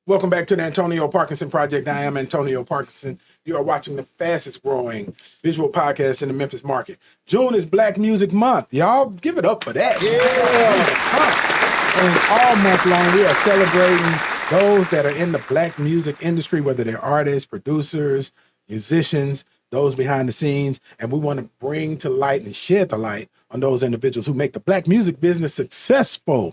Welcome back to the Antonio Parkinson Project. I am Antonio Parkinson. You are watching the fastest growing visual podcast in the Memphis market. June is Black Music Month. Y'all give it up for that. And all month long, we are celebrating those that are in the Black music industry, whether they're artists, producers, musicians, those behind the scenes. And we want to bring to light and shed the light on those individuals who make the Black music business successful.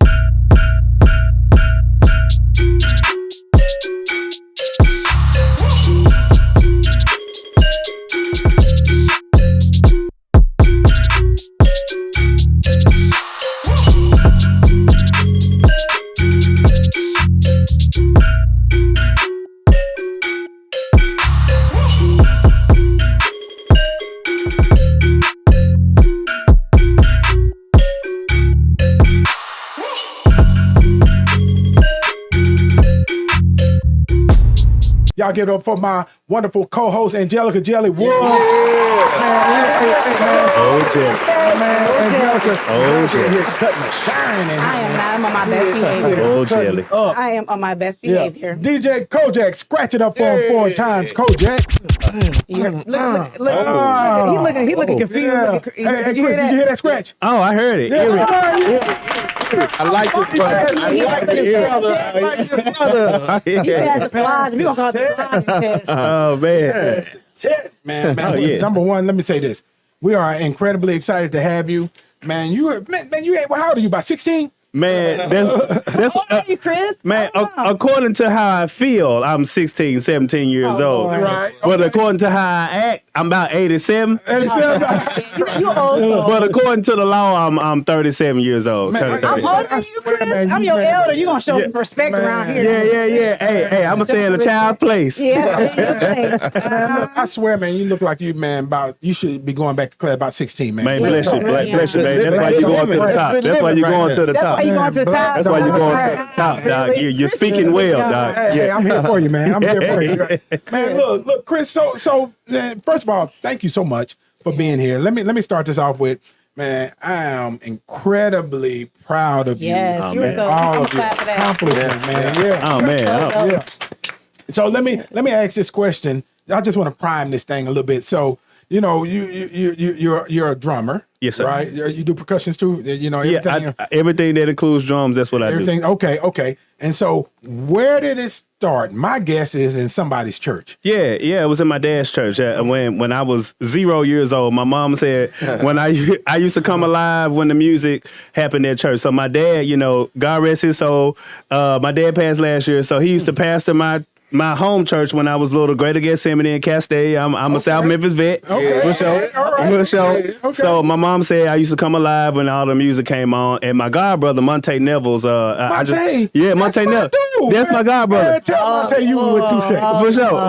Y'all give it up for my wonderful co-host, Angelica Jelly Wood. Angelica. Here cutting the shine. I'm on my best behavior. Oh, Jelly. I am on my best behavior. DJ Kojak, scratch it up for him 4 times. Kojak. Look, he's looking confused. Did you hear that scratch? Oh, I heard it. I like this brother. You had the flies. We gonna call it the flies test. Oh, man. Man. Oh, yeah. Number one, let me say this. We are incredibly excited to have you. Man, you ain't, how old are you, about 16? Man, that's How old are you, Chris? man, according to how I feel, I'm 16, 17 years old. Lord. Right. But according to how I act, I'm about 87. You old. But according to the law, I'm 37 years old. Man, turning I'm 30. older than you, Chris. Man, I'm you- your man. elder. You gonna show some respect around here. Yeah. Hey, I'm going to stay in a child's place. Yeah. I swear, man, you look like you should be going back to class about 16, man. Man, bless you, bless you, man. That's why you're going to the top. That's why you're going to the That's top. why you going to the top. That's why you're going to the top, dog. You're speaking well, dog. Hey, I'm here for you, man. I'm here for you. Man, look, Chris. So, first of all, thank you so much for being here. Let me start this off with, man, I am incredibly proud of you. Yes, you man. so All I'm of your glad for that. accomplishment, man. Yeah. Oh, man. Oh. Yeah. So let me ask this question. I just want to prime this thing a little bit. So, you know, you're a drummer. Yes, sir. Right? You do percussions too? You know, everything. Yeah, everything that includes drums, that's what I do. Everything. Okay. And so where did it start? My guess is in somebody's church. Yeah, it was in my dad's church. When I was 0 years old, my mom said when I used to come alive when the music happened at church. So my dad, you know, God rest his soul, my dad passed last year, so he used to pastor my home church when I was little, Greater Gethsemane in Castaic. I'm a South Memphis vet. Okay. For sure. All right. For sure. Okay. So my mom said I used to come alive when all the music came on. And my godbrother, Montay Nevels, Montay? Montay Nevels. dude, That's my godbrother. Man, tell Montay you was with Touche.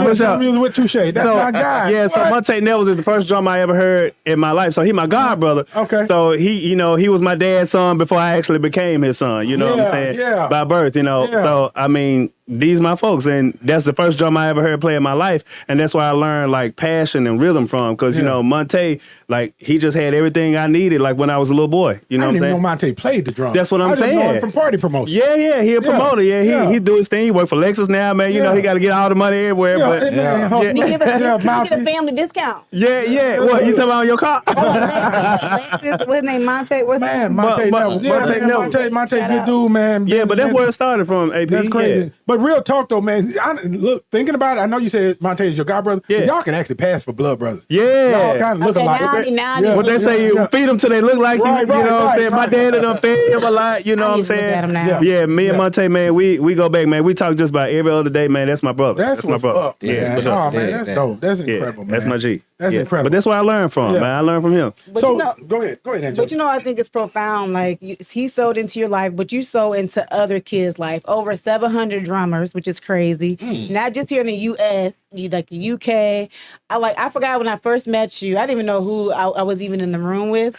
For sure. You was with Touche. That's my guy. Yeah, so Montay Nevels is the first drummer I ever heard in my life. So he my godbrother. Okay. So he was my dad's son before I actually became his son. You know what I'm saying? Yeah. By birth, you know. Yeah. So I mean, these my folks, and that's the first drum I ever heard play in my life, and that's where I learned like passion and rhythm from. Because you know, Montay, like he just had everything I needed, like when I was a little boy. You know I what I'm didn't saying? even know Montay played the drums. That's what I'm I just know saying. him from party promotion. Yeah, he a promoter. Yeah, he do his thing. He work for Lexus now, man. You know, he got to get all the money everywhere. But Can you give a family discount? yeah. What you talking about on your car? Alexis, what's his name? Montay? What's Man, Montay Nevels. Montay, Shout good out. dude, man. Yeah, but that's where it started from. AP. That's crazy. Yeah. But real talk though, man. Look, thinking about it, I know you said Montay is your godbrother. Yeah. Y'all can actually pass for blood brothers. Yeah. Y'all kind of look Okay, alike. now What they say, you feed them till they look like Right, you. You know what I'm saying? right. My dad done fed him a lot. You know what I'm need to look saying? at him now. Yeah, me and Montay, man, we go back, man. We talk just about every other day, man. That's my brother. That's my what's brother. up, man. Yeah. Oh, man, that's dope. That's Yeah, incredible, man. that's my G. That's Yeah. incredible. But that's where I learned from, Yeah. man. I learned from him. So you know- go ahead, Angela. But you know, I think it's profound. Like he sold into your life, but you sold into other kids' life. Over 700 drummers, which is crazy. Not just here in the U.S., like the U.K. I forgot when I first met you. I didn't even know who I was even in the room with,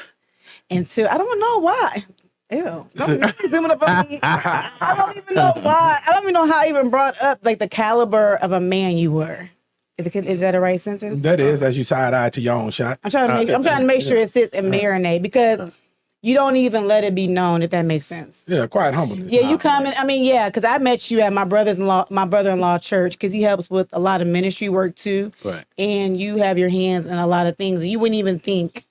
and so I don't know why. Ew. Don't zoom up on me. I don't even know why. I don't even know how I even brought up like the caliber of a man you were. Is that a right sentence? That is, as you side eye to your own shot. I'm trying to make sure it sits and marinate because you don't even let it be known, if that makes sense. Yeah, quiet humbleness. Yeah, you come in. I mean, yeah, because I met you at my brother-in-law church, because he helps with a lot of ministry work too. Right. And you have your hands in a lot of things. And you wouldn't even think,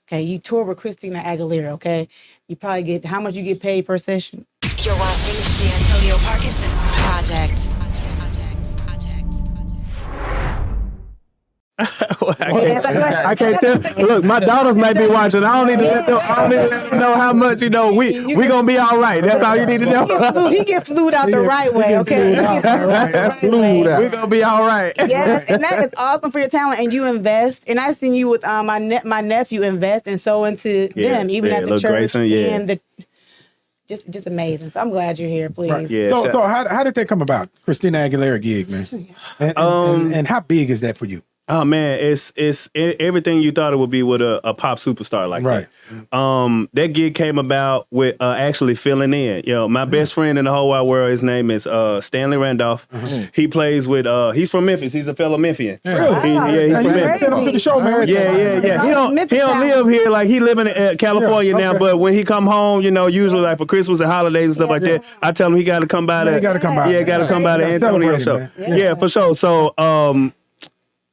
okay, you tour with Christina Aguilera, okay? You probably get, how much you get paid per session? You're watching the Antonio Parkinson Project. I can't tell. Look, my daughters may be watching. I don't need to let them know how much, we gonna be all right. That's all you need to know. He get flued out the right way, okay? We gonna be all right. Yes, and that is awesome for your talent. And you invest. And I've seen you with my nephew invest and so into them, even at the church. Grayson, and the just amazing. So I'm glad you're here, please. Right. Yeah, So how did that come about? Christina Aguilera gig, man. And how big is that for you? Oh man, it's everything you thought it would be with a pop superstar like Right. that. That gig came about with actually filling in. My best friend in the whole wide world, his name is Stanley Randolph. He plays with he's from Memphis. He's a fellow Memphian. Really? He's from Memphis. Send him to the show, man. Yeah. He don't live here. Like, he live in California now, but when he come home, usually like for Christmas and holidays and stuff like that, I tell him he got to come by he gotta come by. Yeah, got to come by the Antonio show. Man. Yeah, for sure. So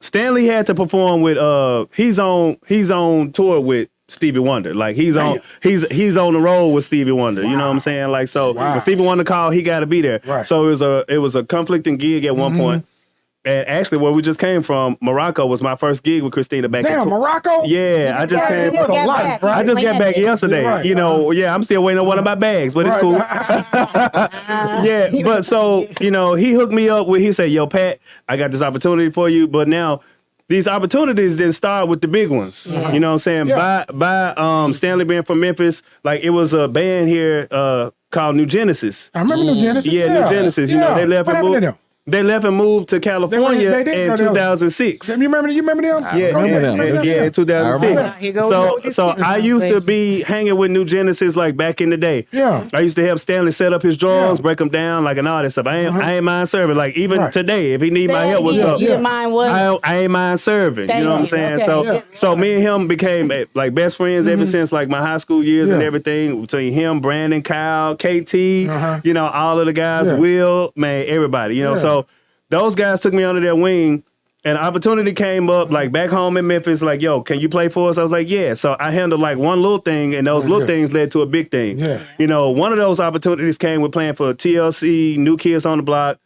Stanley had to perform with he's on tour with Stevie Wonder. Like, he's on the road with Stevie Wonder. You know what I'm saying? Like, so when Stevie Wonder called, he got to be there. Right. So it was a conflicting gig at one point. And actually, where we just came from, Morocco was my first gig with Christina back. Damn, Morocco? Yeah, I just came. I I just got back yesterday. Right. I'm still waiting on one of my bags, but it's cool. Yeah, but so, he hooked me up he said, yo, Pat, I got this opportunity for you, but now these opportunities didn't start with the big ones. You know what I'm saying? Yeah. By Stanley being from Memphis, like, it was a band here called New Genesis. I remember New Genesis. Yeah, New Genesis. They left what and happened to moved. them? They left and moved to California in 2006. You remember them? I remember them. Yeah, in 2006. So I used to be hanging with New Genesis like back in the day. Yeah. I used to help Stanley set up his drums, break them down, like, and all that stuff. I ain't mind serving. Like, even today, if he need my help with stuff, You didn't mind what? I ain't mind serving. You know what I'm saying? Okay. So me and him became like best friends ever since like my high school years and everything. Between him, Brandon, Kyle, KT, all of the guys, Will, man, everybody. So those guys took me under their wing, and opportunity came up like back home in Memphis. Like, yo, can you play for us? I was like, yeah. So I handled like one little thing, and those little things led to a big thing. Yeah. One of those opportunities came with playing for TLC, New Kids on the Block,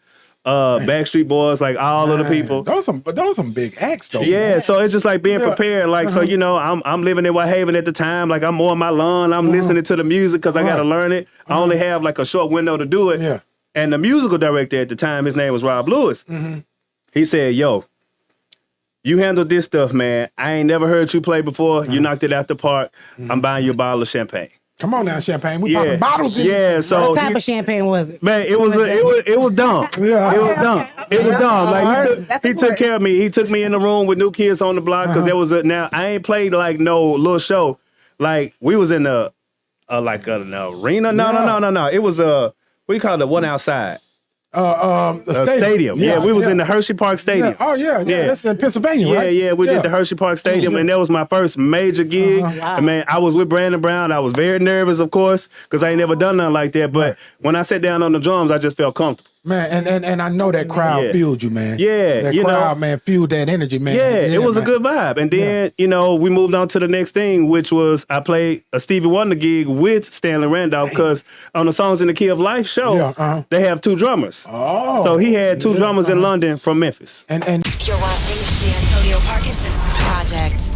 Backstreet Boys, like all of the people. Those some big acts though. Yeah, so it's just like being prepared. Like, so I'm living in Whitehaven at the time. Like, I'm mowing my lawn. I'm listening to the music because I got to learn it. I only have like a short window to do it. Yeah. And the musical director at the time, his name was Rob Lewis. He said, yo, you handled this stuff, man. I ain't never heard you play before. You knocked it out the park. I'm buying you a bottle of champagne. Come on now, champagne. We popping bottles in. Yeah, so What type of champagne was it? man, it was dumb. It was dumb. It was dumb. Like, he took care of me. He took me in the room with New Kids on the Block because there was now I ain't played like no little show. Like, we was in an arena. No. It was what do you call it? The one outside. The stadium. Yeah, we was in the Hershey Park Stadium. Oh yeah. That's in Pennsylvania, right? Yeah, we did the Hershey Park Stadium, and that was my first major gig. And man, I was with Brandon Brown. I was very nervous, of course, because I ain't never done nothing like that. But when I sat down on the drums, I just felt comfortable. Man, and I know that crowd fueled you, man. Yeah, that crowd, man, fueled that energy, man. Yeah, it was a good vibe. And then, we moved on to the next thing, which was I played a Stevie Wonder gig with Stanley Randolph because on the Songs in the Key of Life show, they have two drummers. Oh. So he had two drummers in London from Memphis. You're watching the Antonio Parkinson Project.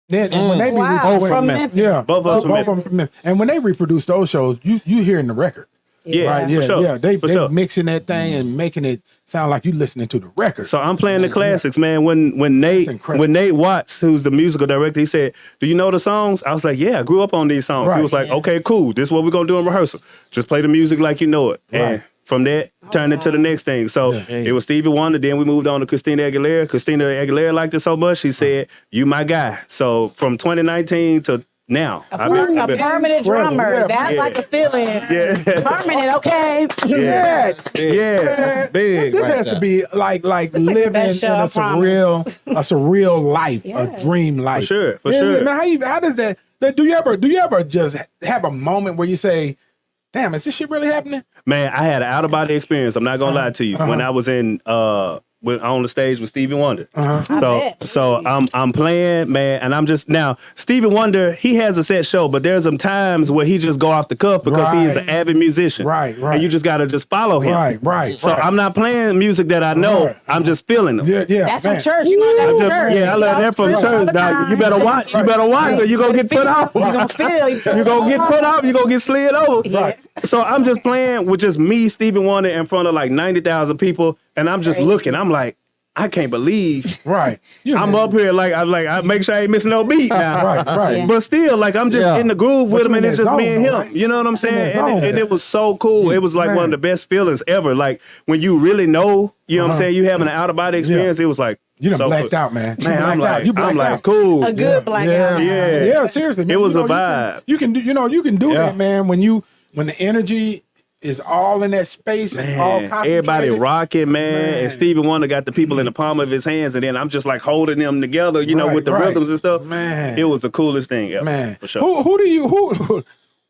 Then and when they be from Memphis. yeah, Both of us from Memphis. And when they reproduce those shows, you hearing the record. Yeah, Right, for yeah, sure. yeah. They For sure. mixing that thing and making it sound like you listening to the record. So I'm playing the classics, man. When Nate Watts, who's the musical director, he said, "Do you know the songs?" I was like, "Yeah, I grew up on these songs." Right. He was like, "Okay, cool. This is what we're gonna do in rehearsal. Just play the music like you know it." Right. And from that, turned into the next thing. So it was Stevie Wonder. Then we moved on to Christina Aguilera. Christina Aguilera liked it so much, she said, "You my guy." So from 2019 to now. A permanent drummer. Yeah, That's yeah. like a feeling. Yeah. Permanent, okay. Yeah, Yeah. Big. this right has there. to be like living best show, in I a surreal life, Yeah. a dream life. sure, for Yeah, sure. Man, how does that? Do you ever just have a moment where you say, "Damn, is this shit really happening?" Man, I had an out of body experience. I'm not gonna lie to you. When I was on the stage with Stevie Wonder. I bet. So I'm playing, man, and I'm just now Stevie Wonder, he has a set show, but there's some times where he just go off the cuff because he is an Right. avid musician. Right. And you just gotta just follow him. Right. So I'm not playing music that I know. Right. I'm just feeling them. Yeah. That's man. from church. You learned that from church. Yeah, I learned that from All church. the Dog. time. You better watch. You better watch, or you gonna get put out. You gonna feel. You gonna get put out. You gonna get slid over. Right. So I'm just playing with just me, Stevie Wonder, in front of like 90,000 people, and I'm just looking. I'm like, I can't believe Right. Yeah. I'm up here. I make sure I ain't missing no beat now. Right. Yeah. But still, like I'm just Yeah. in the groove with But him, you and in it's that just me zone, and him. though, right? You know what I'm in saying? that zone. And it was so cool. It was like one of the best feelings ever. Like when you really know, you know what I'm saying? You having an out of body experience. It was like You done so blacked cool. out, man. You Man, I'm blacked out. You like, I'm blacked like, out. cool. A good blackout. Yeah. Seriously, man. It was You a know, vibe. You can do Yeah. that, man. When the energy is all in that space and all Man, concentrated. everybody rocking, man. Man. And Stevie Wonder got the people in the palm of his hands, and then I'm just like holding them together, you know, Right, with the right. rhythms and stuff. Man. It was the coolest thing ever. Man, For sure.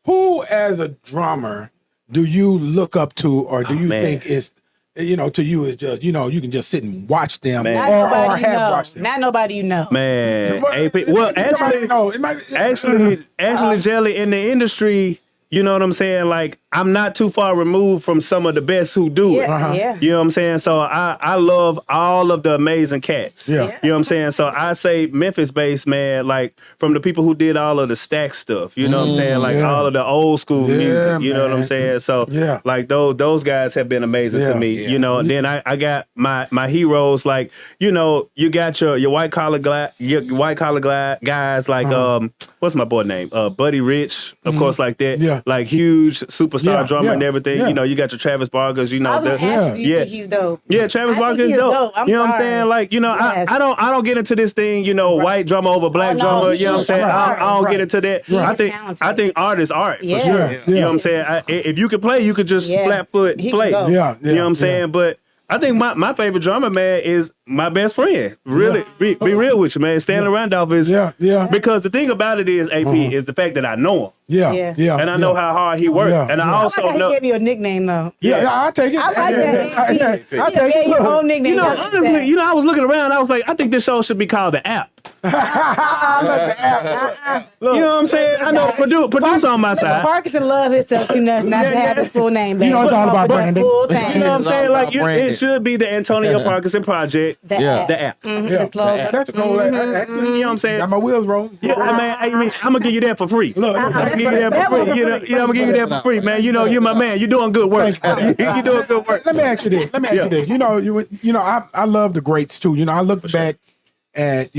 who as a drummer do you look up to, or do you man. think is, to you is just, you can just sit and watch them, Man. Not or nobody you have know. watched them. Not nobody you know. Man, Well, AP. Well, actually, no, it might, actually, Jelly, in the industry, you know what I'm saying? Like, I'm not too far removed from some of the best who do it. Yeah, yeah. You know what I'm saying? So I love all of the amazing cats. Yeah. You know what I'm saying? So I say Memphis based, man, like from the people who did all of the stack stuff. You know what I'm saying? Like yeah. all of the old school Yeah, music. You know what I'm man. saying? So Yeah. like those guys have been amazing Yeah. to me. You know, and then I got my heroes, like, you got your white collar guys like what's my boy name? Buddy Rich, of course, like that. Yeah. Like huge superstar Yeah, drummer and yeah, everything. yeah. You got your Travis Barkers, I was gonna ask you, yeah. think he's dope. Yeah, Travis I Barker think is he's dope. dope. I'm You know what I'm sorry. saying? Like, Yes. I don't get into this thing, white drummer over black no, drummer. he You know what I'm is. saying? Right, I don't right. get into that. He I is think talented. art is art Yeah. for sure. Yeah, You yeah. know what I'm saying? If you could play, you could just Yes. flat foot He play. can go. Yeah, You know what I'm saying? But I think my favorite drummer, man, is my best friend. Really, be real with you, man. Stanley Randolph is. Yeah, yeah. Because the thing about it is, AP, is the fact that I know him. Yeah. And I know how hard he worked. Yeah, And I yeah. I also like how know. he gave you a nickname though. Yeah, I'll take it. I like that. I'll He take gave it. you your own nickname. You know, That's honestly, that. I was looking around. I was like, I think this show should be called The App. You know what I'm saying? I know produce on my side. Parkinson love himself too much not to have his full name. You know it's all about branding. Full You know thing. what I'm saying? Like, Branded. it should be the Antonio Parkinson Project. The Yeah. app. The App. The slogan. That's a cool. You know what I'm saying? Got my wheels rolling. Yeah, I'm gonna give you that for free. I'm gonna give you that for free. I'm gonna give you that for free, man. You're my man. You're doing good work. You're doing good work. Let me ask you this. I love the greats too. I look back at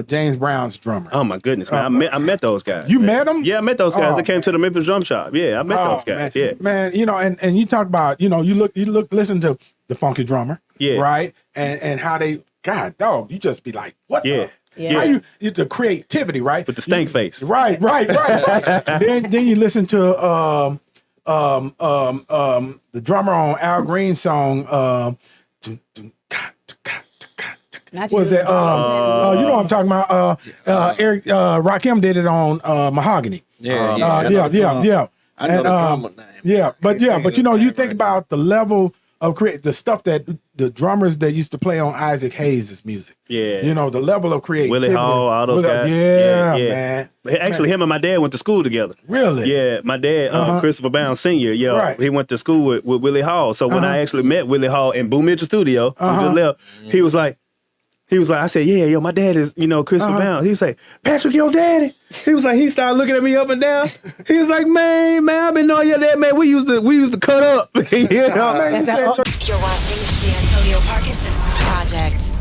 James Brown's drummer. Oh my goodness, man! I met those guys. You man. met them? Yeah, I met those guys. Oh, They came to the Memphis drum shop. Yeah, I met those guys. Man. Yeah. Man, and you talk about, you listen to the funky drummer, Yeah. right? And how they, God, dog, you just be like, what Yeah. the? Yeah. How you the creativity, right? With the stank face. Right. then you listen to the drummer on Al Green's song, Not what was that? You know what I'm talking about? Eric Rakim did it on Mahogany. Yeah. Yeah. I know the drummer name. Yeah, but you think about the level of the stuff that the drummers that used to play on Isaac Hayes' music. Yeah. The level of creativity. Willie Hall, all those guys. Yeah, man. Actually, him and my dad went to school together. Really? Yeah, my dad, Christopher Bound Sr., Right. he went to school with Willie Hall. So when I actually met Willie Hall in Boo Mitchell Studio, who just left, he was like, I said, yeah, yo, my dad is, Christopher Bound. He was like, Patrick, your daddy? He was like, he started looking at me up and down. He was like, man, I've been knowing your dad, man. We used to cut up. You know? Man, you said so- You're watching the Antonio Parkinson Project.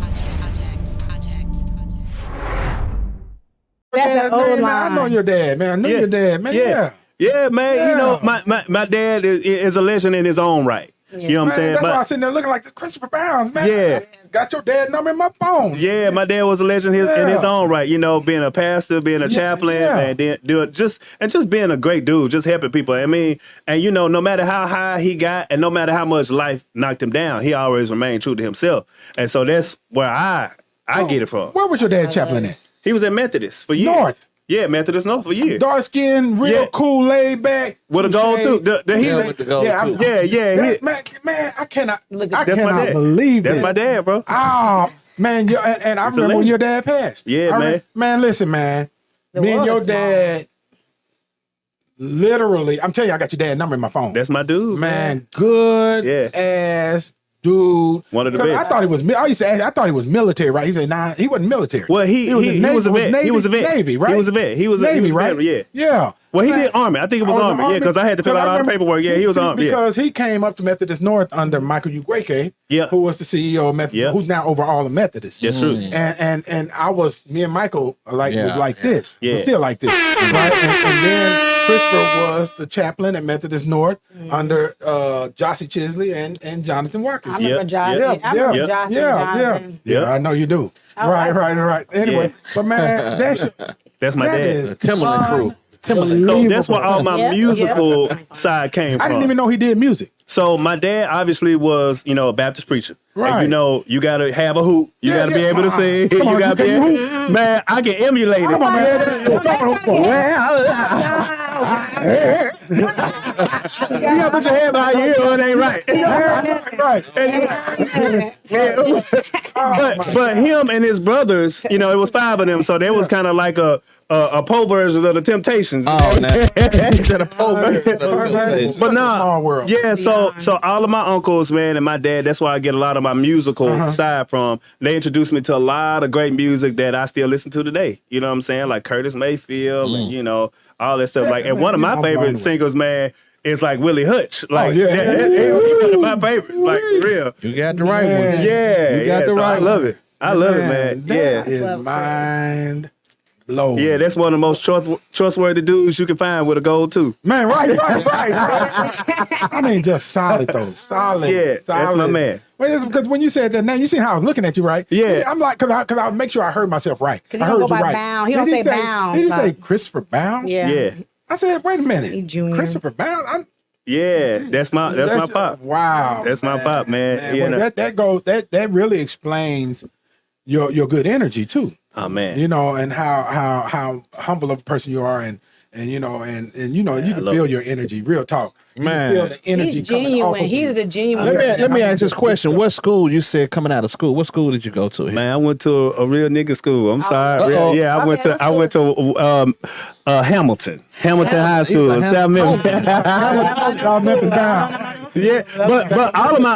That's an old man, line. I know your dad, man. I know your dad, man. Yeah. Yeah, man. Yeah. My dad is a legend in his own right. You know what I'm Man, saying? that's why I But was sitting there looking like the Christopher Bounds, man. Yeah. Got your dad number in my phone. yeah, my dad was a legend in his own right. You know, being a pastor, being a chaplain, and then just being a great dude, just helping people. I mean, and you know, no matter how high he got, and no matter how much life knocked him down, he always remained true to himself. And so that's where I get it from. Where was your dad chaplain at? He was at Methodist for years. North. Yeah, Methodist North for years. Dark skin, real Yeah. cool, laid back. With a gold too. with the gold I'm- too. Yeah. Man, I cannot. Look I at That's my cannot dad. believe That's this. my dad, bro. Oh man, and I It's a remember when legend. your dad passed. Yeah, man. Man, listen, man. The Me and world your is small. dad, literally, I'm telling you, I got your dad's number in my phone. That's my dude, man, good Yeah. ass dude. One of the 'Cause best. I thought he was. I used to ask. I thought he was military, right? He said, "Nah, he wasn't military." Well, he was a vet. He was a vet. Navy, right? He was a vet. He was a Navy, right? veteran, yeah. Yeah. Well, he Man, did Army. I think it was Oh, Army. Yeah, because I had to fill out all the paperwork. Yeah, he was Army. Yeah. Because he came up to Methodist North under Michael Ugreke, Yeah. who was the CEO of Methodist, Yeah. who's now over all the Methodists. That's true. And I was, me and Michael was like this. Yeah. We're still like this. Right? And then Christopher was the chaplain at Methodist North under Jossie Chisley and Jonathan I Watkins. remember Yep, Johnson. yep, I remember yep. Johnson. Yeah, Yep. I know you do. Right. Anyway, but man, That's my that dad. is Timberland crew. Timberland. So that's where all my Yeah, musical yeah. side came from. I didn't even know he did music. So my dad obviously was, you know, a Baptist preacher. Right. And you know, you gotta have a hoop. You Yeah, gotta be yeah. able to sing. Come on, You gotta you be can able. Man, I can emulate it. Come on, man. You gotta put your hand behind your ear or it ain't right. But him and his brothers, you know, it was 5 of them, so they was kind of like a po version of the Temptations. Oh, now. He said a pole version of the Temptations. But Small world. yeah, so all of my uncles, man, and my dad, that's where I get a lot of my musical side from. They introduced me to a lot of great music that I still listen to today. You know what I'm saying? Like Curtis Mayfield and, you know, all that stuff. Like, and one of my I'm favorite blown away. singles, man, is like Willie Hutch. Like, yeah. he one of my favorites, like, for real. You got the right one. Yeah, You got the so right I love it. I love it, man. That Yeah. is mind blowing. Yeah, that's one of the most trustworthy dudes you can find with a gold too. Man, right. I mean, just solid though. Solid. Yeah, that's solid. my man. Well, because when you said that name, you seen how I was looking at you, right? Yeah. I'm like, because I make sure I heard myself right. 'Cause he I don't heard go you by right. Bound. He don't say Bound. Did he say Like- Christopher Bound? Yeah. Yeah. I said, wait a minute. He junior. Christopher Bound? Yeah, that's my pop. Wow. That's my pop, man. Yeah, well, that really explains your good energy too. Oh man. You know, and how humble of a person you are, and you know, and you know, you can love feel it. your energy. Real talk. You Man. can feel the energy. He's coming off genuine. of He's you. the genuine. Let me ask this question. What school you said coming out of school? What school did you go to? Man, I went to a real nigga school. I'm sorry. Uh-oh. Yeah, I went to Hamilton High School, He's a South Memphis. Y'all Memphis down. Yeah, but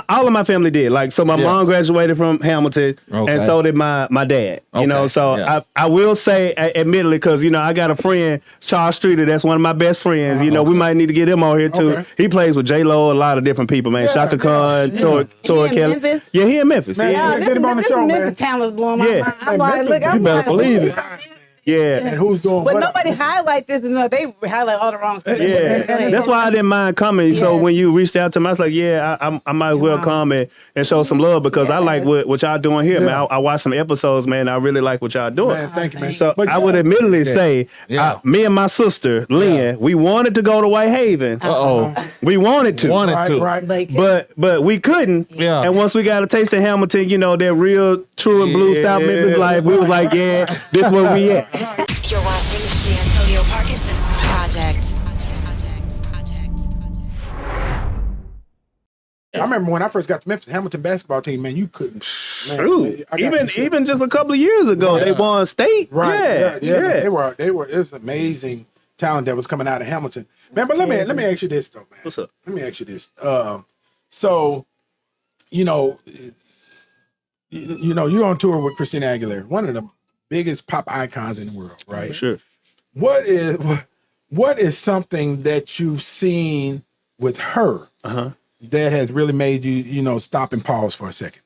all of my family did. Like, so my mom graduated from Hamilton, Okay. and so did my dad. You know, Okay, so yeah. I will say, admittedly, because you know I got a friend, Charles Streeter. That's one of my best friends. You know, we might need to get him on here too. Okay. He plays with J Lo, a lot of different people, man. Yeah, Shaka Khan, yeah. Tori in Kelly. Memphis? Yeah, he in Memphis. Man, Yeah, Get him on the show, man. Memphis talent's blowing my Yeah. mind. I'm Man, like, Memphis, look, you I'm better like, believe it. yeah. And who's doing But what? nobody highlight this enough. They highlight all the wrong stuff. Yeah, that's why I didn't mind coming. So Yes. when you reached out to me, I was like, yeah, I might as well come and show some love because I like what y'all doing here, man. I watched some episodes, man. I really like what y'all doing. Man, thank you, man. So But I would admittedly say, Yeah. me and my sister, Lynn, we wanted to go to Whitehaven. We wanted to. Right. But we couldn't. Yeah. And once we got a taste of Hamilton, you know, that real true and blue South Memphis life, we was like, yeah, this where we at. You're watching the Antonio Parkinson Project. I remember when I first got to Memphis, Hamilton basketball team, man, you couldn't. Man, True. I got this shit. Even just a couple of years ago, they won state. Right. Yeah. They were. It was amazing talent that was coming out of Hamilton. Man, but let me ask you this though, man. What's up? Let me ask you this. So, you know, you're on tour with Christina Aguilera, one of the biggest pop icons in the world, right? Sure. What is something that you've seen with her that has really made you, stop and pause for a second?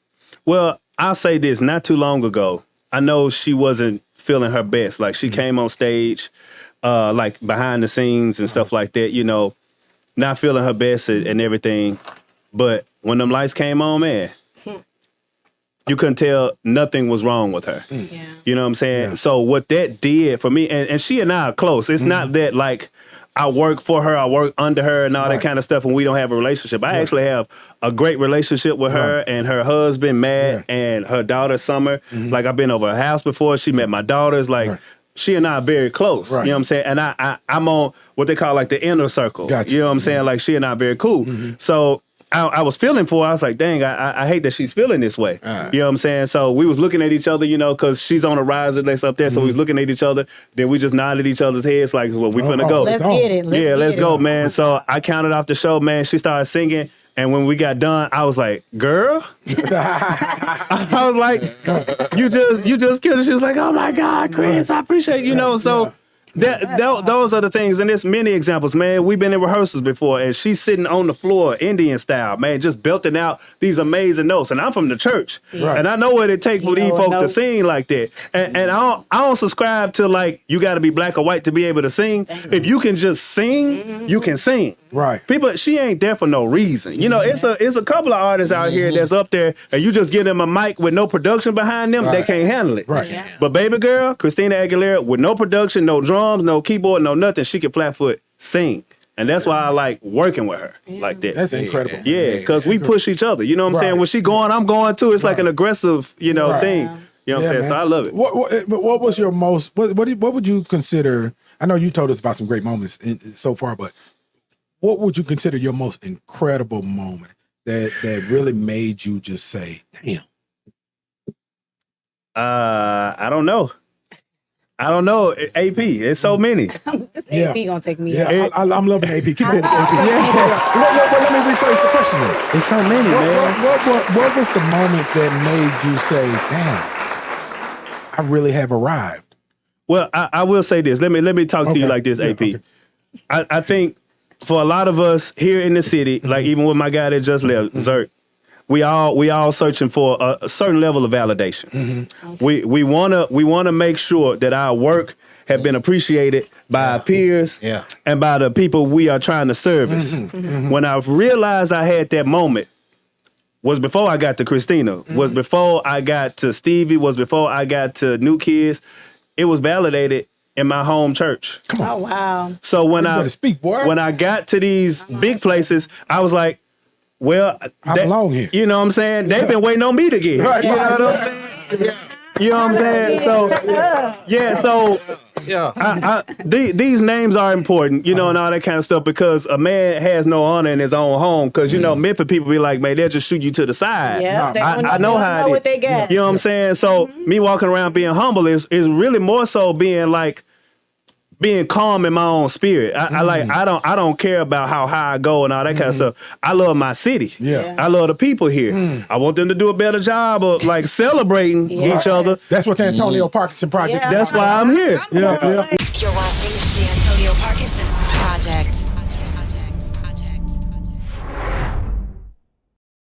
Well, I'll say this. Not too long ago, I know she wasn't feeling her best. Like, she came on stage, like behind the scenes and stuff like that, not feeling her best and everything. But when them lights came on, man, you couldn't tell nothing was wrong with her. Yeah. You know what I'm saying? Yeah. So what that did for me, and she and I are close. It's not that like I work for her, I work under her and all that kind of stuff, and we don't have a relationship. I actually have a great relationship with her and her husband, Matt, and her daughter, Summer. Like, I've been over her house before. She met my daughters. Like, she and I are very close. Right. You know what I'm saying? And I'm on what they call like the inner circle. Gotcha. You know what I'm saying? Like, she and I are very cool. So I was feeling for her. I was like, dang, I hate that she's feeling this way. You know what I'm saying? So we was looking at each other, you know, because she's on a riser that's up there. So we was looking at each other. Then we just nodded each other's heads like, well, we finna go. Let's get it. Let's go, man. So I counted off the show, man. She started singing. And when we got done, I was like, girl. I was like, you just killed it. She was like, oh my God, Chris, I appreciate you know. So those are the things, and there's many examples, man. We've been in rehearsals before, and she's sitting on the floor, Indian style, man, just belting out these amazing notes. And I'm from the church, and I know what it takes for these folks to sing like that. And I don't subscribe to like you got to be black or white to be able to sing. If you can just sing, you can sing. Right. People, she ain't there for no reason. You know, it's a couple of artists out here that's up there, and you just give them a mic with no production behind them, they can't handle it. Right. Yeah. But baby girl, Christina Aguilera, with no production, no drums, no keyboard, no nothing, she can flat foot sing. And that's why I like working with her like that. That's incredible. Yeah, because we push each other. You know what I'm saying? When she going, I'm going too. It's like an aggressive, you know, thing. You know what I'm saying? Man. So I love it. What was your most? What would you consider? I know you told us about some great moments so far, but what would you consider your most incredible moment that really made you just say, "Damn"? I don't know. AP, it's so many. This AP gonna take me out. Yeah, I'm loving AP. Keep it, AP. Let me rephrase the question. Then. It's so many, man. What was the moment that made you say, "Damn, I really have arrived"? Well, I will say this. Let me talk to you like this, AP. Okay. I think for a lot of us here in the city, like even with my guy that just left, Zert, we all searching for a certain level of validation. We wanna make sure that our work have been appreciated by our peers and by the people we are trying to service. When I realized I had that moment was before I got to Christina, was before I got to Stevie, was before I got to New Kids. It was validated in my home church. Oh wow. So when when I got to these big places, I was like, well, I belong here. You know what I'm saying? They've been waiting on me to get here. Right. You know what I'm saying? You know what I'm saying? These names are important, you know, and all that kind of stuff, because a man has no honor in his own home. Because, you know, Memphis people be like, man, they'll just shoot you to the side. Yeah, I know how it is. What they got. You know what I'm saying? So me walking around being humble is really more so being calm in my own spirit. I don't care about how high I go and all that kind of stuff. I love my city. Yeah. I love the people here. I want them to do a better job of like celebrating each other. That's what the Antonio Parkinson Project. Yeah. That's why I'm here. Yeah. You're watching the Antonio Parkinson Project.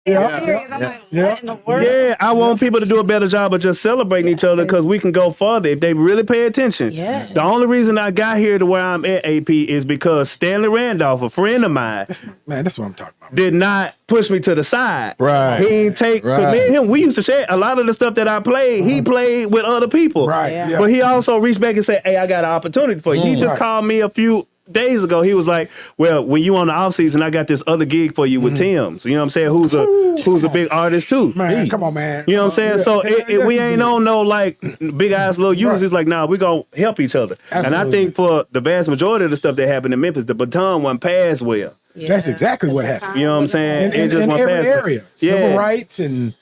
Yeah, I want people to do a better job of just celebrating each other, because we can go further if they really pay attention. Yeah. The only reason I got here to where I'm at, AP, is because Stanley Randolph, a friend of mine, Man, that's what I'm talking about. did not push me to the side. Right. He ain't take, cause me and him, we used to share a lot of the stuff that I played, he played with other people. Right. Yeah. Yeah. But he also reached back and said, hey, I got an opportunity for you. He just called me a few days ago. He was like, well, when you on the off season, I got this other gig for you with Tim's. You know what I'm saying? Who's a big artist too. Man, come on, man. You know what I'm saying? So we ain't on no like big ass little use. It's like, nah, we gonna help each other. Absolutely. And I think for the vast majority of the stuff that happened in Memphis, the baton wasn't passed well. That's exactly what happened. You know what I'm saying? In wasn't every passed. area, civil rights and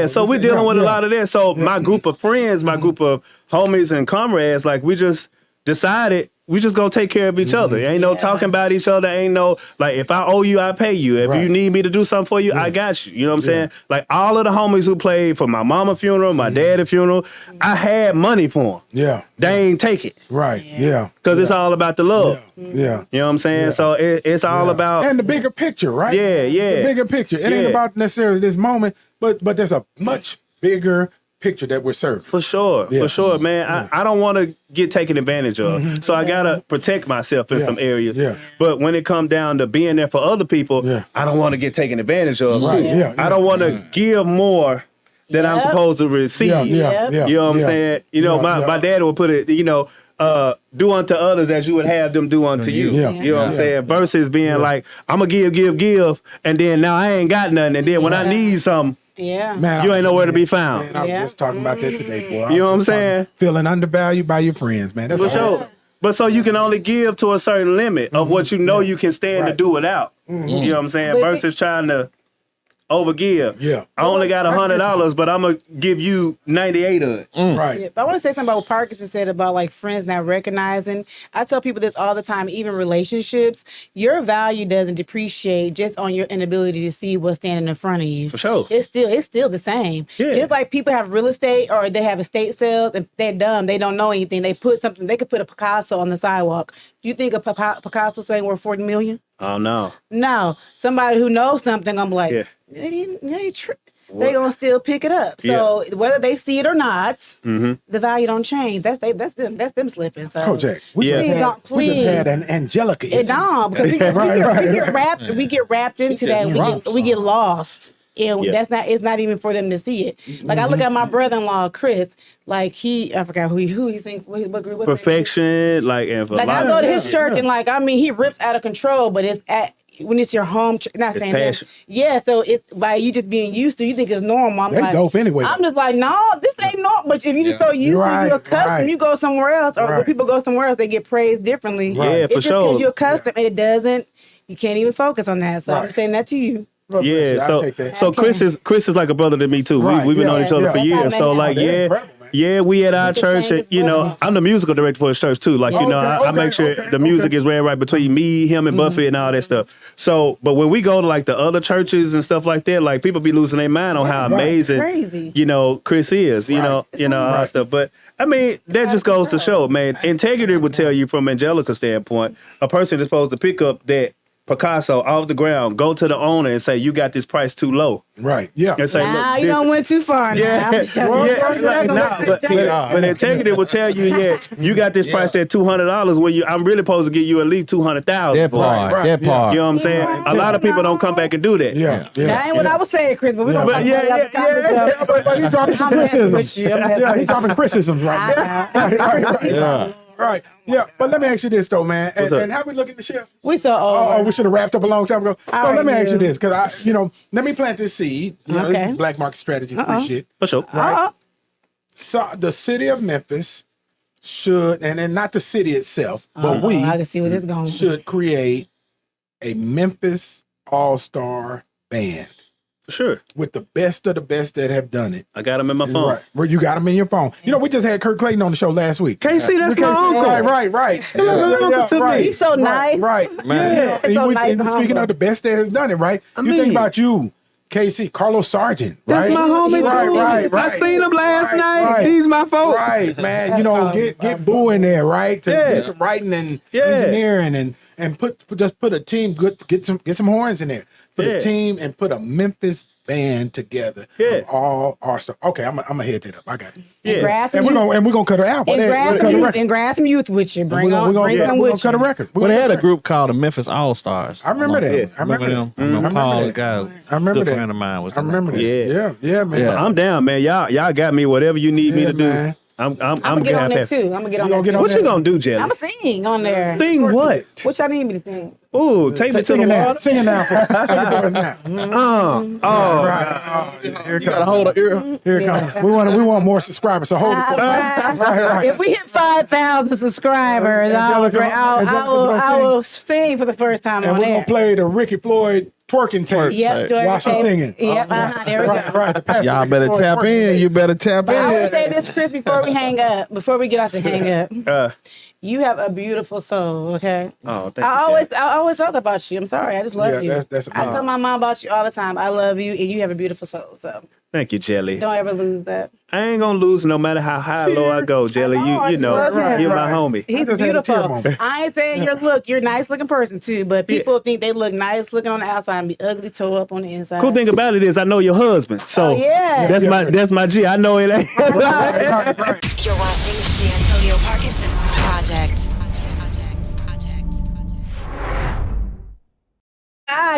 So we're dealing with a lot of that. So my group of friends, my group of homies and comrades, like we just decided we just gonna take care of each other. Ain't no talking about each other. Ain't no, like, if I owe you, I pay you. If you need me to do something for you, I got you. You know what I'm saying? Like all of the homies who played for my mama funeral, my daddy funeral, I had money for them. Yeah. They ain't take it. Right. Yeah. Because it's all about the love. Yeah. You know what I'm saying? So it's all about... And the bigger picture, right? Yeah. The bigger picture. It ain't about necessarily this moment, but there's a much bigger picture picture that we're serving. For sure, man. I don't want to get taken advantage of, so I gotta protect myself in some areas. Yeah. But when it comes down to being there for other people, I don't want to get taken advantage of. Right. Yeah. I don't want to give more than I'm supposed to receive. Yeah. You know what I'm saying? You know, my dad would put it, do unto others as you would have them do unto you. Yeah. You know what I'm saying? Versus being like, I'm going to give, and then now I ain't got nothing. And then when I need something, Man, you ain't nowhere to be found. Man, I was just talking about that today, boy. You know what I'm saying? Feeling undervalued by your friends, man. That's For sure. But so you can only give to a certain limit of what you know you can stand to do without. You know what I'm saying? Versus trying to overgive. Yeah. I only got $100, but I'm gonna give you 98 of it. Right. Yeah, but I want to say something about what Parkinson said about like friends not recognizing. I tell people this all the time, even relationships, your value doesn't depreciate just on your inability to see what's standing in front of you. For sure. It's still the same. Yeah. Just like people have real estate or they have estate sales and they're dumb, they don't know anything. They could put a Picasso on the sidewalk. Do you think a Picasso saying worth $40 million? Oh no. No. Somebody who knows something, I'm like, they gonna still pick it up. So whether they see it or not, the value don't change. That's them slipping. So Kojak, we just had an Angelica. it don't, because we get wrapped into that. We get lost. And it's not even for them to see it. Like I look at my brother-in-law, Chris, like I forgot who he sings, what group? Perfection, like and for like I go to his church and like, I mean, he rips out of control, but when it's your home, not it's saying passion. that. Yeah, so by you just being used to, you think it's normal. I'm They like, dope anyway. I'm just like, no, this ain't normal. But if you just so used to, you're accustomed, you go somewhere else, or when people go somewhere else, they get praised differently. Yeah, it's for just sure. because you're accustomed, and it doesn't. You can't even focus on that. So I'm saying that to you. Yeah, I'll take that. so Chris is like a brother to me too. Right, We've been on each other for That's years. how So they like, know. we at our can church, change and, his voice. I'm the musical director for his church too. Like, I make sure the music is ran right between me, him, and Buffy and all that stuff. So, but when we go to like the other churches and stuff like that, like people be losing their mind on how amazing, Crazy. Chris is. All that stuff. But I mean, that just goes to show, man. Integrity would tell you from Angelica's standpoint, a person is supposed to pick up that Picasso off the ground, go to the owner and say, you got this price too low. Right. Yeah. And say, Nah, look, you don't went too far. Yeah, but integrity will tell you, you got this price at $200 when I'm really supposed to give you at least $200,000. That part. That part. You know what I'm saying? A lot of people don't come back and do that. Yeah. That ain't what I was saying, Chris, but we're going to But he's dropping some criticisms. He's dropping criticisms right now. Right. Yeah. But let me ask you this though, man. And how we look at the ship? We so old. Oh, we should have wrapped up a long time ago. So let me ask you this, because let me plant this seed. This is black market strategy, free shit. For sure. Right. So the city of Memphis should, and not the city itself, but we I can see where this is going. should create a Memphis All-Star band For sure. with the best of the best that have done it. I got him in my phone. Right. Where you got them in your phone. We just had Kurt Clayton on the show last week. KC, that's my uncle. Right. To me. He's so nice. Right. Man. And So you- nice and and speaking humble. of the best that have done it, right? You think mean- about you, KC, Carlos Sargent, right? That's my homie too. Right. I seen him last night. Right. He's my folks. Right, man. Get Boo in there, right? To do some writing and engineering and put a team get some horns in there. Put a team and put a Memphis band together. Of all our stuff. Okay, I'm gonna head that up. I got it. And grab some And youth. we're gonna cut her out. And grab some youth with you. Bring them We're with gonna cut a you. record. Well, they had a group called the Memphis All Stars. I remember that. I remember them. that. I remember I Paul, remember the that. guy, I remember good that. friend of mine was. I remember that. Yeah, man. Yeah. I'm down, man. Y'all got me whatever you need me to do. man. I'm I'm gonna get on there too. I'm gonna get on there get too. on What you gonna do, I'm Jelly? gonna sing on there. Sing what? What y'all need me to sing? Ooh, take me to the Sing it now. water. Sing it now. Sing it for us now. Right. Here it You gotta comes. hold an ear. Here it comes. We want more subscribers. So hold it. Right. If we hit 5,000 subscribers, I will sing for the first time And on we're gonna air. play the Ricky Floyd twerking tape. Yep, Jordan While she's Taylor. singing. Yep, there we go. Right. The pastor Y'all Ricky better Floyd tap twerking in. tape. You better tap I in. would say this, Chris, before we hang up. Before we get off and hang up. You have a beautiful soul, okay? Oh, thank you. I always thought about you. I'm sorry. I just love you. That's I tell my mom about you all the time. I love you, and you have a beautiful soul. So Thank you, Jelly. Don't ever lose that. I ain't gonna lose no matter how high or low I go, Jelly. I You know, love him. you're my homie. He's just had a tear beautiful. moment. I ain't saying you're a nice looking person too, but people think they look nice looking on the outside and be ugly toe up on the inside. Cool thing about it is I know your husband, so yeah. that's my G. I know it ain't. You're watching the Antonio Parkinson Project.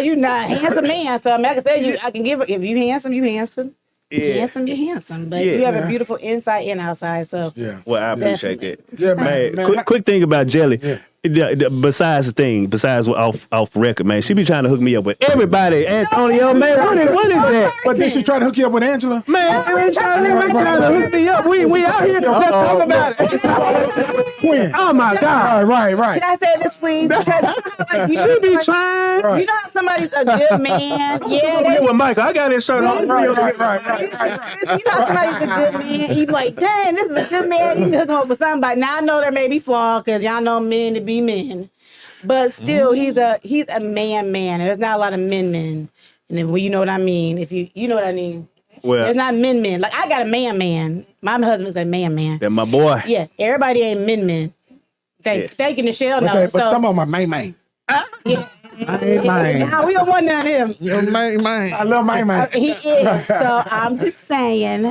You not handsome man. So I can say I can give if you handsome, you handsome. Yeah. Handsome, you handsome. But Yeah. you have a beautiful inside and outside. So Yeah. Well, I appreciate that. Yeah, man. Quick thing about Jelly. Yeah. Besides off record, man, she be trying to hook me up with everybody. Antonio, man, what is that? But did she try to hook you up with Angela? Man, I ain't trying to hook me up. We out here. Let's talk about it. Twin. Oh my God! Right. can I say this, please? Because She be trying. You know how somebody's a good man? Yeah. Get with Michael. I got his shirt on. Right. You know how somebody's a good man. You be like, dang, this is a good man. You can hook him up with somebody. Now I know there may be flaws because y'all know men to be men, but still, he's a man. And there's not a lot of men. And then, well, you know what I mean. If you know what I mean. Well, There's not men. Like I got a man. My husband's a man. that my boy. Yeah, everybody ain't men. Thank you, Michelle. No, But some of them are main. yeah. I ain't mine. Nah, we don't want none of him. You're mine. I love main. He is. So I'm just saying.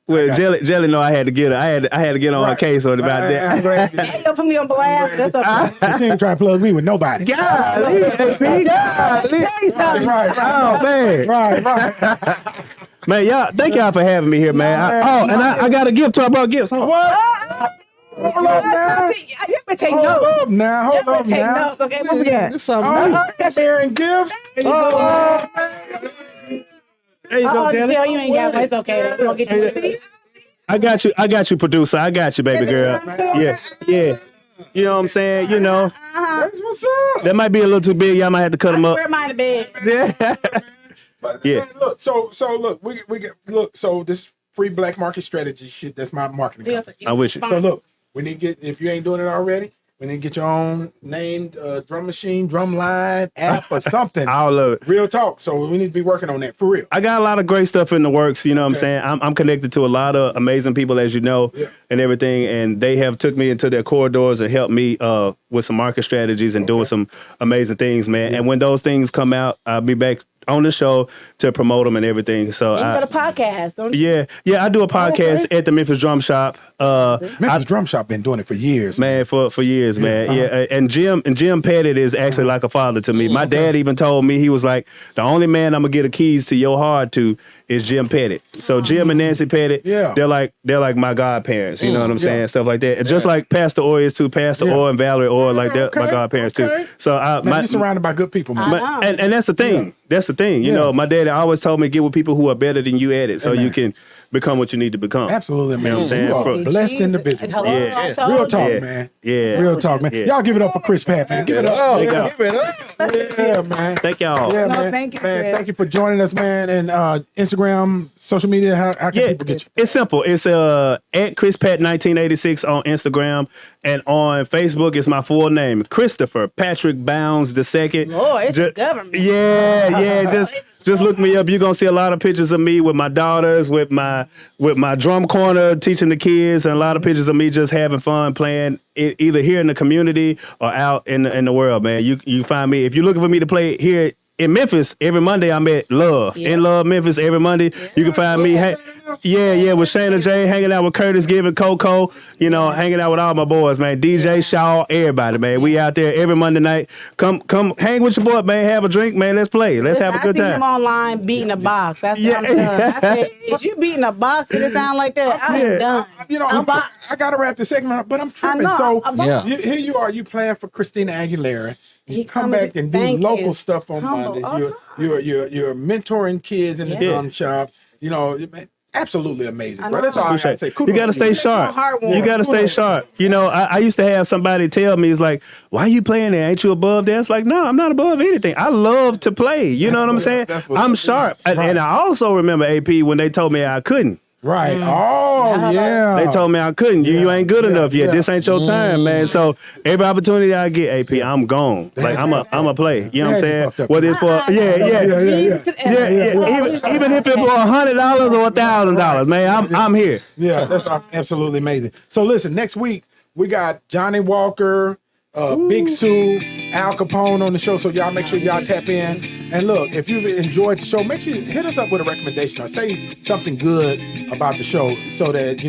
Well, Jelly know I had to get her. I had to get on her case on about that. I'm glad you Hey, don't put me on blast. That's okay. She ain't trying to plug me with nobody. Golly, Right. Oh man, Right. man, y'all, thank y'all for having me here, man. And I got a gift. So I brought gifts. Hold on. What? Hold up now. You better take Hold notes. up now. You Hold better up take now. notes. Okay, what we got? It's something. Oh, sharing gifts. There you go, Jelly. Michelle, you ain't got one. It's okay. We're gonna get you one. I got you, producer. I got you, baby girl. Yeah. You know what I'm saying? You know, That's what's up. that might be a little too big. Y'all might have to cut them up. Wear mine to bed. Yeah. Man, look, so look, we get look. So this free black market strategy shit. That's my marketing company. I'm with you. So look, we need to get, if you ain't doing it already, we need to get your own named drum machine, drum line, app or something. All of it. Real talk. So we need to be working on that for real. I got a lot of great stuff in the works, you know what I'm saying? I'm connected to a lot of amazing people, as you know, and everything, and they have took me into their corridors and helped me with some market strategies and doing some amazing things, man. And when those things come out, I'll be back on the show to promote them and everything. So You got a podcast, don't you? yeah, I do a podcast at the Memphis Drum Shop. Memphis Drum Shop been doing it for years. Man, for years, man. Yeah, and Jim Pettit is actually like a father to me. My dad even told me, he was like, the only man I'm gonna get the keys to your heart to is Jim Pettit. So Jim and Nancy Pettit, they're like my godparents. You know what I'm saying? Stuff like that. And just like Pastor Orr is too. Pastor Orr and Valerie Orr, like they're my godparents too. So Man, you're surrounded by good people, man. and that's the thing. That's the thing. You know, my daddy always told me, get with people who are better than you at it, so you can become what you need to become. Absolutely, man. You know what I'm saying? You are a blessed individual. Hello, Yeah. I told Real you. talk, Yeah. man. Yeah. Real talk, man. Yeah. Y'all give it up for Chris Pat, man. Give it up. Thank y'all. Give it up. Yeah, man. Thank y'all. Yeah, No, man. thank you, man. Chris. Thank you for joining us, man. And Instagram, social media, how can people get you? It's simple. It's at Chris Pat 1986 on Instagram, and on Facebook it's my full name, Christopher Patrick Bounds II. Lord, it's the government. Yeah. Just look me up. You're gonna see a lot of pictures of me with my daughters, with my drum corner teaching the kids, and a lot of pictures of me just having fun playing either here in the community or out in the world, man. You find me if you're looking for me to play here in Memphis every Monday. I'm at Love in Love Memphis every Monday. You can find me. With Shayna J, hanging out with Curtis, giving Coco. You know, hanging out with all my boys, man. DJ Shaw, everybody, man. We out there every Monday night. Come hang with your boy, man. Have a drink, man. Let's play. Let's have a good I see him time. online beating a box. That's what I'm done. I said, is you beating a box and it sound like that? I'm done. You know, I gotta wrap this segment up, but I'm tripping. know, So I'm boxed. here you are. You playing for Christina Aguilera. You He come coming back to- and do thank local you. stuff on Humble. Mondays. You're mentoring kids in the Yeah. drum shop. You know, man, absolutely amazing, I bro. That's know. all I gotta say. You gotta stay Kudos. sharp. heart warm. You gotta stay sharp. You know, I used to have somebody tell me, it's like, why are you playing there? Ain't you above that? It's like, no, I'm not above anything. I love to play. You know what I'm saying? That's what- I'm sharp. And I also remember AP when they told me I couldn't. Right. Oh, yeah. They told me I couldn't. You ain't good enough yet. This ain't your time, man. So every opportunity I get, AP, I'm gone. Like I'm a play. You know what I'm saying? Whether it's for even if it's for $100 or $1,000, man, I'm here. Yeah, that's absolutely amazing. So listen, next week we got Johnny Walker, Big Sue, Al Capone on the show. So y'all make sure y'all tap in. And look, if you've enjoyed the show, make sure you hit us up with a recommendation or say something good about the show so that,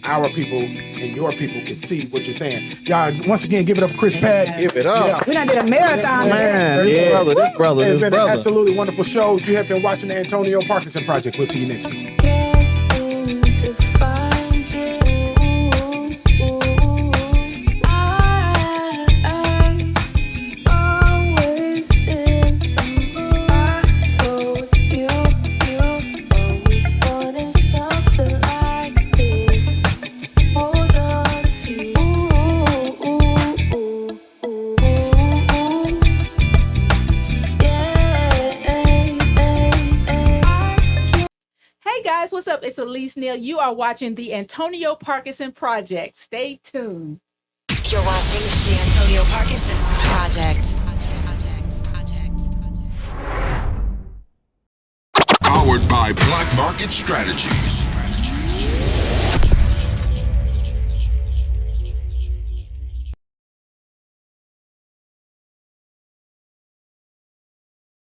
our people and your people can see what you're saying. Y'all, once again, give it up for Chris Pat. Give it up. Yeah. We done did a marathon. Man, this brother. It's been an absolutely wonderful show. You have been watching the Antonio Parkinson Project. We'll see you next week. Guessing to find you. I always in the mood. I told you, you always wanted something like this. Hold on to you. Hey guys, what's up? It's Elise Neal. You are watching the Antonio Parkinson Project. Stay tuned. You're watching the Antonio Parkinson Project. Powered by Black Market Strategies.